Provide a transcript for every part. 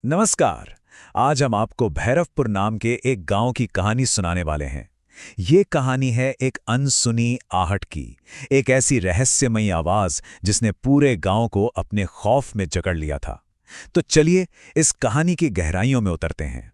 नमस्कार। आज हम आपको भैरवपुर नाम के एक गांव की कहानी सुनाने वाले हैं। ये कहानी है एक अनसुनी आहट की, एक ऐसी रहस्यमयी आवाज जिसने पूरे गांव को अपने खौफ में जकड़ लिया था। तो चलिए इस कहानी की गहराइयों में उतरते हैं।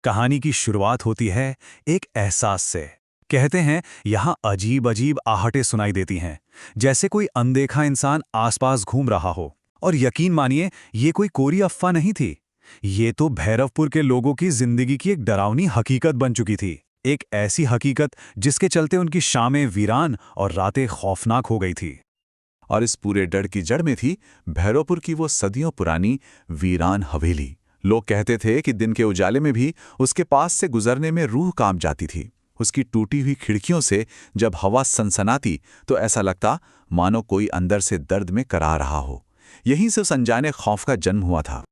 कहानी की शुरुआत होती है एक एहसास से। कहते हैं यहाँ अजीब अजीब आहटें सुनाई देती हैं, जैसे कोई अनदेखा इंसान आसपास घूम रहा हो। और यकीन मानिए, ये कोई कोरी अफवाह नहीं थी। ये तो भैरवपुर के लोगों की जिंदगी की एक डरावनी हकीकत बन चुकी थी। एक ऐसी हकीकत जिसके चलते उनकी शामें वीरान और रातें खौफनाक हो गई थी। और इस पूरे डर की जड़ में थी भैरवपुर की वो सदियों पुरानी वीरान हवेली। लोग कहते थे कि दिन के उजाले में भी उसके पास से गुजरने में रूह कांप जाती थी। उसकी टूटी हुई खिड़कियों से जब हवा सनसनाती तो ऐसा लगता मानो कोई अंदर से दर्द में करा रहा हो। यहीं से उस अनजाने खौफ का जन्म हुआ था।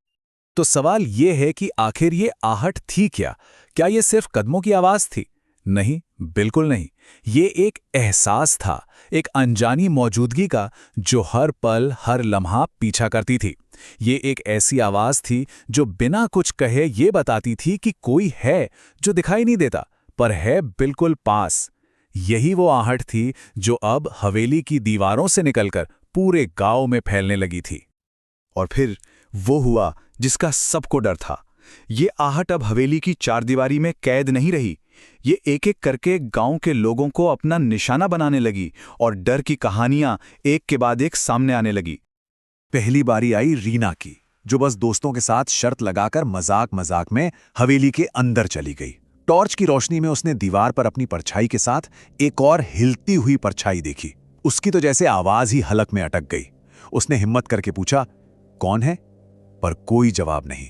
तो सवाल ये है कि आखिर ये आहट थी क्या? क्या ये सिर्फ कदमों की आवाज थी? नहीं, बिल्कुल नहीं। ये एक एहसास था, एक अनजानी मौजूदगी का जो हर पल हर लम्हा पीछा करती थी। ये एक ऐसी आवाज थी जो बिना कुछ कहे ये बताती थी कि कोई है जो दिखाई नहीं देता पर है बिल्कुल पास। यही वो आहट थी जो अब हवेली की दीवारों से निकलकर पूरे गांव में फैलने लगी थी। और फिर वो हुआ जिसका सबको डर था। ये आहट अब हवेली की चारदीवारी में कैद नहीं रही। ये एक एक करके गांव के लोगों को अपना निशाना बनाने लगी और डर की कहानियां एक के बाद एक सामने आने लगी। पहली बारी आई रीना की, जो बस दोस्तों के साथ शर्त लगाकर मजाक मजाक में हवेली के अंदर चली गई। टॉर्च की रोशनी में उसने दीवार पर अपनी परछाई के साथ एक और हिलती हुई परछाई देखी। उसकी तो जैसे आवाज ही हलक में अटक गई। उसने हिम्मत करके पूछा, कौन है? पर कोई जवाब नहीं,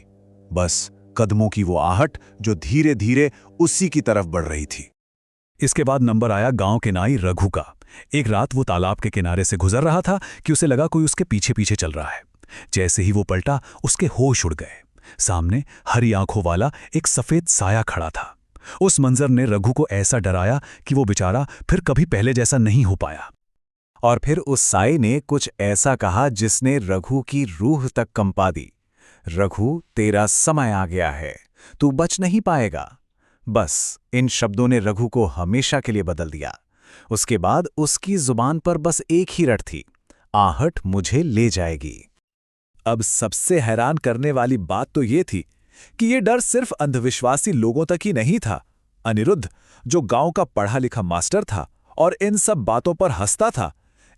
बस कदमों की वो आहट जो धीरे धीरे उसी की तरफ बढ़ रही थी। इसके बाद नंबर आया गांव के नाई रघु का। एक रात वो तालाब के किनारे से गुजर रहा था कि उसे लगा कोई उसके पीछे पीछे चल रहा है। जैसे ही वो पलटा, उसके होश उड़ गए। सामने हरी आंखों वाला एक सफेद साया खड़ा था। उस मंजर ने रघु को ऐसा डराया कि वो बेचारा फिर कभी पहले जैसा नहीं हो पाया। और फिर उस साए ने कुछ ऐसा कहा जिसने रघु की रूह तक कंपा दी। रघु, तेरा समय आ गया है, तू बच नहीं पाएगा। बस इन शब्दों ने रघु को हमेशा के लिए बदल दिया। उसके बाद उसकी जुबान पर बस एक ही रट थी, आहट मुझे ले जाएगी। अब सबसे हैरान करने वाली बात तो ये थी कि ये डर सिर्फ अंधविश्वासी लोगों तक ही नहीं था। अनिरुद्ध, जो गांव का पढ़ा लिखा मास्टर था और इन सब बातों पर हंसता था,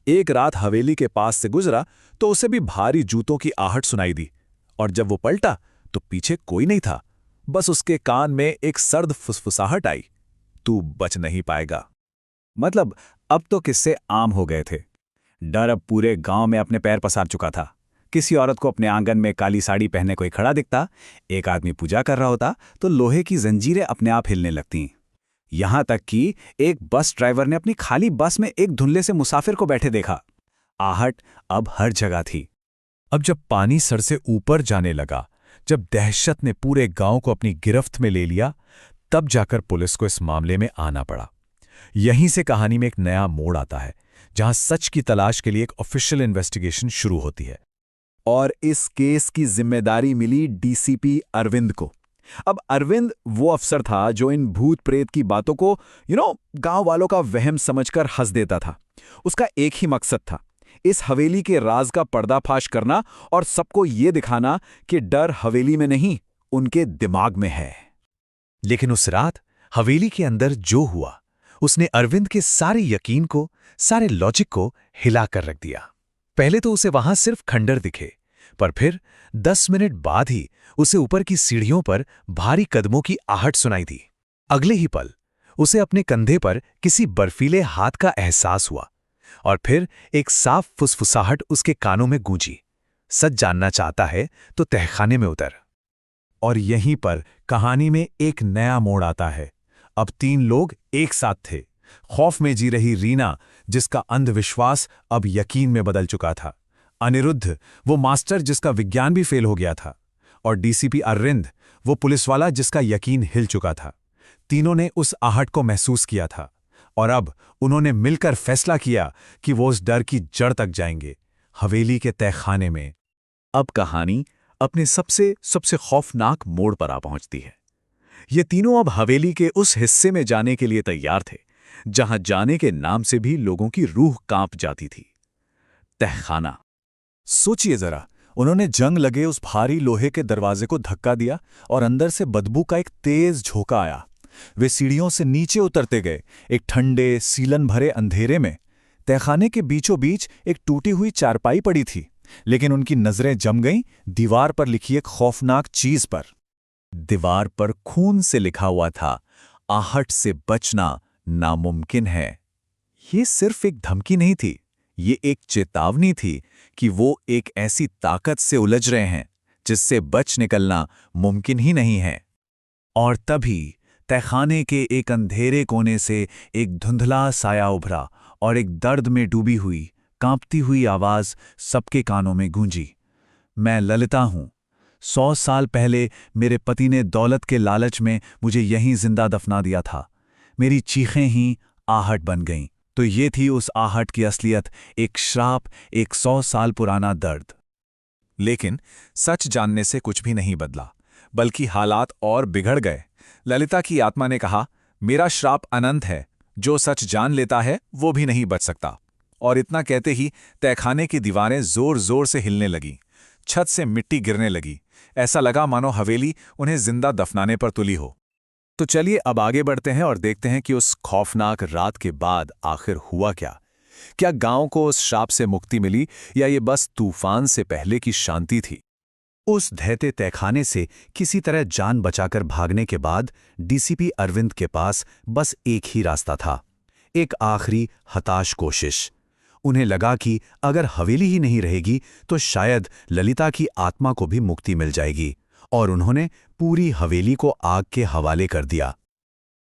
एक रात हवेली के पास से गुजरा तो उसे भी भारी जूतों की आहट सुनाई दी। और जब वो पलटा तो पीछे कोई नहीं था, बस उसके कान में एक सर्द फुसफुसाहट आई, तू बच नहीं पाएगा। मतलब अब तो किस्से आम हो गए थे। डर अब पूरे गांव में अपने पैर पसार चुका था। किसी औरत को अपने आंगन में काली साड़ी पहने कोई खड़ा दिखता, एक आदमी पूजा कर रहा होता तो लोहे की जंजीरें अपने आप हिलने लगती। यहां तक कि एक बस ड्राइवर ने अपनी खाली बस में एक धुंधले से मुसाफिर को बैठे देखा। आहट अब हर जगह थी। अब जब पानी सर से ऊपर जाने लगा, जब दहशत ने पूरे गांव को अपनी गिरफ्त में ले लिया, तब जाकर पुलिस को इस मामले में आना पड़ा। यहीं से कहानी में एक नया मोड़ आता है, जहां सच की तलाश के लिए एक ऑफिशियल इन्वेस्टिगेशन शुरू होती है। और इस केस की जिम्मेदारी मिली डीसीपी अरविंद को। अब अरविंद वो अफसर था जो इन भूत प्रेत की बातों को गांव वालों का वहम समझकर हंस देता था। उसका एक ही मकसद था, इस हवेली के राज का पर्दाफाश करना और सबको ये दिखाना कि डर हवेली में नहीं, उनके दिमाग में है। लेकिन उस रात हवेली के अंदर जो हुआ, उसने अरविंद के सारे यकीन को, सारे लॉजिक को हिला कर रख दिया। पहले तो उसे वहां सिर्फ खंडर दिखे, पर फिर 10 मिनट बाद ही उसे ऊपर की सीढ़ियों पर भारी कदमों की आहट सुनाई दी। अगले ही पल उसे अपने कंधे पर किसी बर्फीले हाथ का एहसास हुआ और फिर एक साफ फुसफुसाहट उसके कानों में गूंजी, सच जानना चाहता है तो तहखाने में उतर। और यहीं पर कहानी में एक नया मोड़ आता है। अब 3 लोग एक साथ थे। खौफ में जी रही रीना, जिसका अंधविश्वास अब यकीन में बदल चुका था। अनिरुद्ध, वो मास्टर जिसका विज्ञान भी फेल हो गया था। और डीसीपी अरविंद, वो पुलिस वाला जिसका यकीन हिल चुका था। तीनों ने उस आहट को महसूस किया था और अब उन्होंने मिलकर फैसला किया कि वो उस डर की जड़ तक जाएंगे, हवेली के तहखाने में। अब कहानी अपने सबसे सबसे खौफनाक मोड़ पर आ पहुंचती है। ये तीनों अब हवेली के उस हिस्से में जाने के लिए तैयार थे जहां जाने के नाम से भी लोगों की रूह कांप जाती थी। तहखाना। सोचिए जरा, उन्होंने जंग लगे उस भारी लोहे के दरवाजे को धक्का दिया और अंदर से बदबू का एक तेज झोंका आया। वे सीढ़ियों से नीचे उतरते गए, एक ठंडे सीलन भरे अंधेरे में। तहखाने के बीचों बीच एक टूटी हुई चारपाई पड़ी थी, लेकिन उनकी नजरें जम गईं दीवार पर लिखी एक खौफनाक चीज पर। दीवार पर खून से लिखा हुआ था, आहट से बचना नामुमकिन है। ये सिर्फ एक धमकी नहीं थी, ये एक चेतावनी थी कि वो एक ऐसी ताकत से उलझ रहे हैं जिससे बच निकलना मुमकिन ही नहीं है। और तभी तहखाने के एक अंधेरे कोने से एक धुंधला साया उभरा और एक दर्द में डूबी हुई, कांपती हुई आवाज सबके कानों में गूंजी। मैं ललिता हूं। 100 साल पहले मेरे पति ने दौलत के लालच में मुझे यहीं जिंदा दफना दिया था। मेरी चीखें ही आहट बन गईं। तो ये थी उस आहट की असलियत, एक श्राप, एक 100 साल पुराना दर्द। लेकिन सच जानने से कुछ भी नहीं बदला, बल्कि हालात और बिगड़ गए। ललिता की आत्मा ने कहा, मेरा श्राप अनंत है, जो सच जान लेता है वो भी नहीं बच सकता। और इतना कहते ही तहखाने की दीवारें जोर जोर से हिलने लगीं, छत से मिट्टी गिरने लगी। ऐसा लगा मानो हवेली उन्हें जिंदा दफनाने पर तुली हो। तो चलिए अब आगे बढ़ते हैं और देखते हैं कि उस खौफनाक रात के बाद आखिर हुआ क्या। क्या गांव को उस श्राप से मुक्ति मिली, या ये बस तूफान से पहले की शांति थी? उस ढहते तहखाने से किसी तरह जान बचाकर भागने के बाद डीसीपी अरविंद के पास बस एक ही रास्ता था, एक आखिरी हताश कोशिश। उन्हें लगा कि अगर हवेली ही नहीं रहेगी तो शायद ललिता की आत्मा को भी मुक्ति मिल जाएगी, और उन्होंने पूरी हवेली को आग के हवाले कर दिया।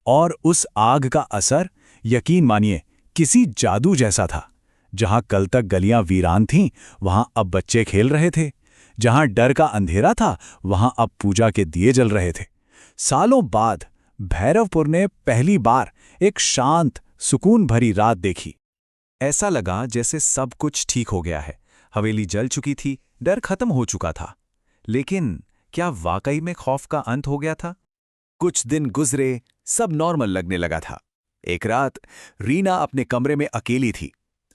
और उस आग का असर, यकीन मानिए, किसी जादू जैसा था। जहां कल तक गलियां वीरान थीं, वहां अब बच्चे खेल रहे थे। जहां डर का अंधेरा था, वहां अब पूजा के दिए जल रहे थे। सालों बाद भैरवपुर ने पहली बार एक शांत, सुकून भरी रात देखी। ऐसा लगा जैसे सब कुछ ठीक हो गया है। हवेली जल चुकी थी, डर खत्म हो चुका था। लेकिन क्या वाकई में खौफ का अंत हो गया था? कुछ दिन गुजरे, सब नॉर्मल लगने लगा था। एक रात रीना अपने कमरे में अकेली थी,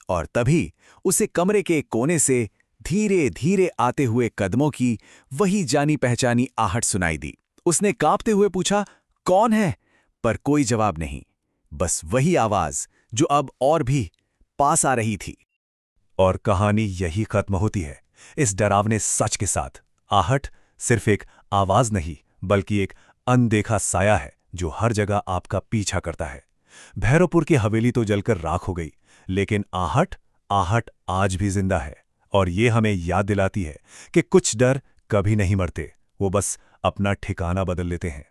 और तभी उसे कमरे के एक कोने से धीरे धीरे आते हुए कदमों की वही जानी पहचानी आहट सुनाई दी। उसने कांपते हुए पूछा, कौन है? पर कोई जवाब नहीं, बस वही आवाज जो अब और भी पास आ रही थी। और कहानी यही खत्म होती है, इस डरावने सच के साथ। आहट सिर्फ एक आवाज नहीं, बल्कि एक अनदेखा साया है जो हर जगह आपका पीछा करता है। भैरवपुर की हवेली तो जलकर राख हो गई, लेकिन आहट आज भी जिंदा है। और ये हमें याद दिलाती है कि कुछ डर कभी नहीं मरते, वो बस अपना ठिकाना बदल लेते हैं।